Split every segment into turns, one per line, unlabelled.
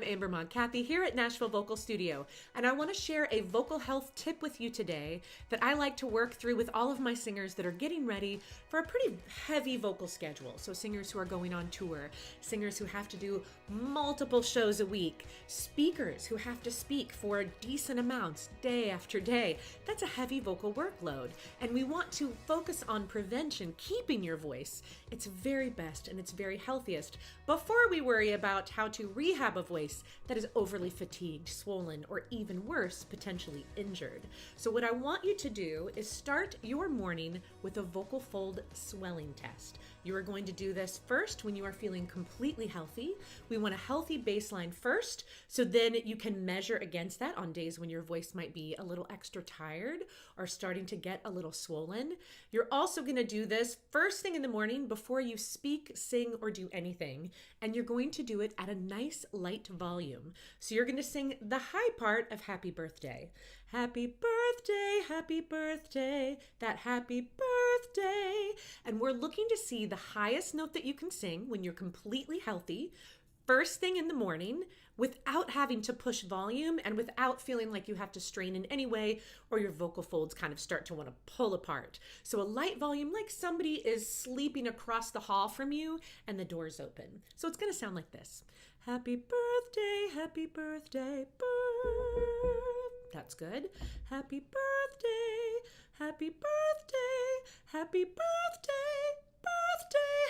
Amber Mogg Cathey here at Nashville Vocal Studio, and I want to share a vocal health tip with you today that I like to work through with all of my singers that are getting ready for a pretty heavy vocal schedule. So singers who are going on tour, singers who have to do multiple shows a week, speakers who have to speak for decent amounts day after day. That's a heavy vocal workload, and we want to focus on prevention, keeping your voice its very best and its very healthiest before we worry about how to rehab a voice that is overly fatigued, swollen, or even worse, potentially injured. So what I want you to do is start your morning with a vocal fold swelling test. You are going to do this first when you are feeling completely healthy. We want a healthy baseline first, so then you can measure against that on days when your voice might be a little extra tired or starting to get a little swollen. You're also going to do this first thing in the morning before you speak, sing, or do anything, and you're going to do it at a nice light volume. So you're going to sing the high part of Happy Birthday. Happy birthday, happy birthday, that happy birthday. And we're looking to see the highest note that you can sing when you're completely healthy, first thing in the morning, without having to push volume and without feeling like you have to strain in any way or your vocal folds kind of start to want to pull apart. So a light volume, like somebody is sleeping across the hall from you and the door's open. So it's going to sound like this. Happy birthday, that's good. Happy birthday, happy birthday, happy birthday,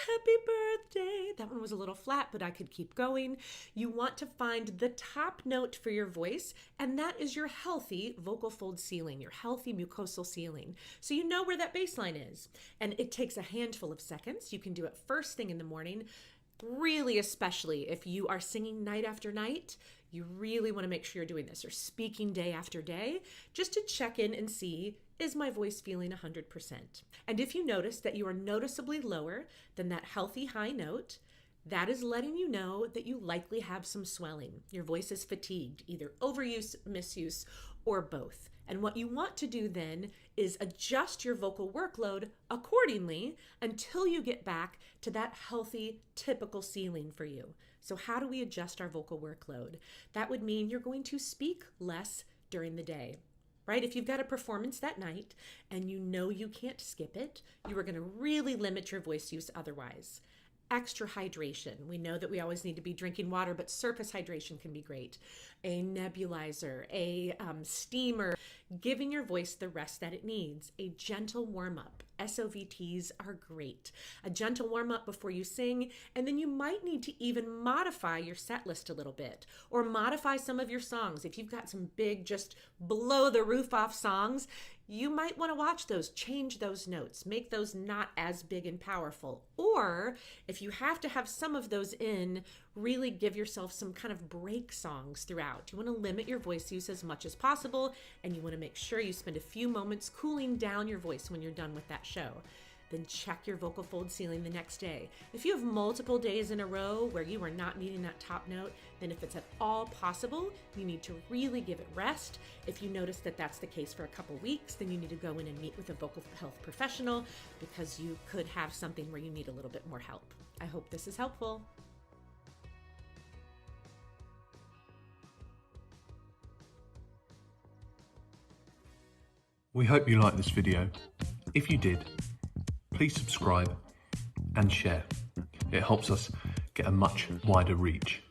happy birthday. That one was a little flat, but I could keep going. You want to find the top note for your voice, and that is your healthy vocal fold ceiling, your healthy mucosal ceiling. So you know where that baseline is. And it takes a handful of seconds. You can do it first thing in the morning. Really, especially if you are singing night after night, you really want to make sure you're doing this, or speaking day after day, just to check in and see, is my voice feeling 100%? And if you notice that you are noticeably lower than that healthy high note, that is letting you know that you likely have some swelling. Your voice is fatigued, either overuse, misuse, or both. And what you want to do then is adjust your vocal workload accordingly until you get back to that healthy, typical ceiling for you. So how do we adjust our vocal workload? That would mean you're going to speak less during the day, right? If you've got a performance that night and you know you can't skip it, you are going to really limit your voice use otherwise. Extra hydration. We know that we always need to be drinking water, but surface hydration can be great. A nebulizer, a steamer, giving your voice the rest that it needs. A gentle warm-up. SOVTs are great. A gentle warm-up before you sing, and then you might need to even modify your set list a little bit, or modify some of your songs. If you've got some big, just blow the roof off songs, you might want to watch those, change those notes, make those not as big and powerful. Or if you have to have some of those in, really give yourself some kind of break songs throughout. You want to limit your voice use as much as possible, and you want to make sure you spend a few moments cooling down your voice when you're done with that show. Then check your vocal fold ceiling the next day. If you have multiple days in a row where you are not meeting that top note, then if it's at all possible, you need to really give it rest. If you notice that that's the case for a couple weeks, then you need to go in and meet with a vocal health professional, because you could have something where you need a little bit more help. I hope this is helpful.
We hope you liked this video. If you did, please subscribe and share. It helps us get a much wider reach.